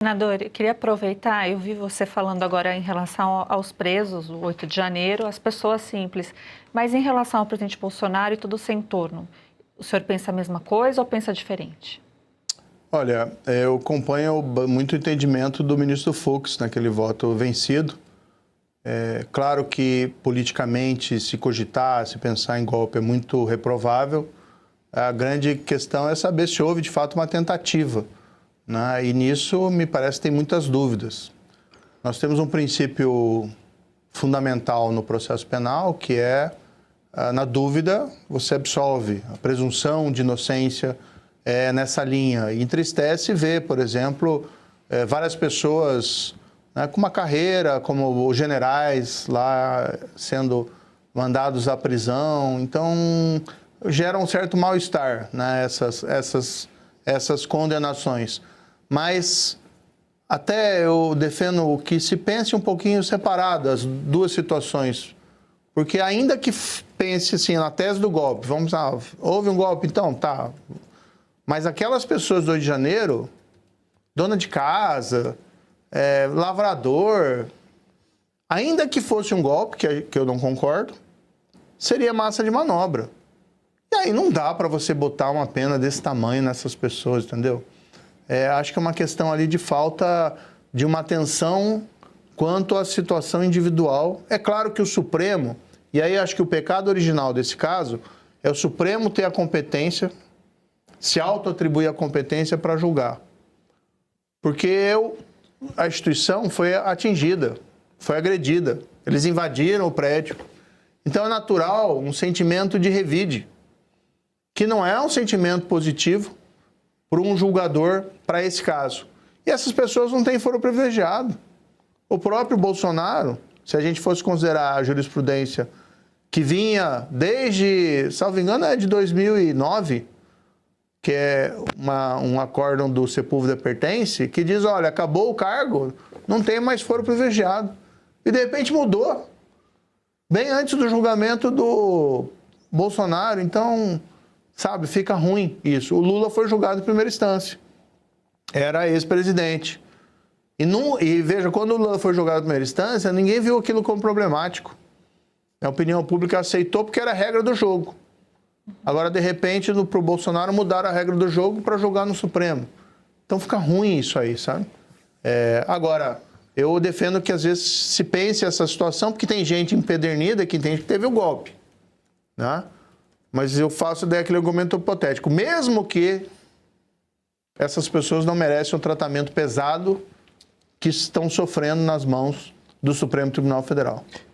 Senador, eu queria aproveitar, eu vi você falando agora em relação aos presos, o 8 de janeiro, as pessoas simples, mas em relação ao presidente Bolsonaro e todo o seu entorno, o senhor pensa a mesma coisa ou pensa diferente? Olha, eu acompanho muito o entendimento do ministro Fux naquele voto vencido. É claro que politicamente se cogitar, se pensar em golpe é muito reprovável. A grande questão é saber se houve de fato uma tentativa, né? E nisso me parece que tem muitas dúvidas. Nós temos um princípio fundamental no processo penal que é, na dúvida, você absolve. A presunção de inocência é nessa linha. E entristece ver, por exemplo, várias pessoas, né, com uma carreira, como os generais lá sendo mandados à prisão. Então, gera um certo mal-estar, né, essas condenações. Mas até eu defendo que se pense um pouquinho separado as duas situações. Porque ainda que pense assim, na tese do golpe, vamos lá, houve um golpe, então, tá. Mas aquelas pessoas do 8 de janeiro, dona de casa, lavrador, ainda que fosse um golpe, que eu não concordo, seria massa de manobra. E aí não dá para você botar uma pena desse tamanho nessas pessoas, entendeu? Acho que é uma questão ali de falta de uma atenção quanto à situação individual. É claro que o Supremo, e aí acho que o pecado original desse caso é o Supremo ter a competência, se auto-atribuir a competência para julgar. Porque a instituição foi atingida, foi agredida, eles invadiram o prédio. Então é natural um sentimento de revide, que não é um sentimento positivo para um julgador para esse caso. E essas pessoas não têm foro privilegiado. O próprio Bolsonaro, se a gente fosse considerar a jurisprudência que vinha desde, salvo engano, é de 2009, que é um acórdão do Sepúlveda Pertence, que diz, olha, acabou o cargo, não tem mais foro privilegiado. E de repente mudou, bem antes do julgamento do Bolsonaro. Então, sabe, fica ruim isso. O Lula foi julgado em primeira instância, era ex-presidente. E veja, quando o Lula foi julgado em primeira instância, ninguém viu aquilo como problemático. A opinião pública aceitou porque era a regra do jogo. Agora, de repente, para o Bolsonaro mudaram a regra do jogo para jogar no Supremo. Então fica ruim isso aí, sabe? Agora, eu defendo que às vezes se pense essa situação, porque tem gente empedernida que entende que teve o golpe, né? Mas eu faço daí aquele argumento hipotético. Mesmo que essas pessoas não merecem o tratamento pesado que estão sofrendo nas mãos do Supremo Tribunal Federal.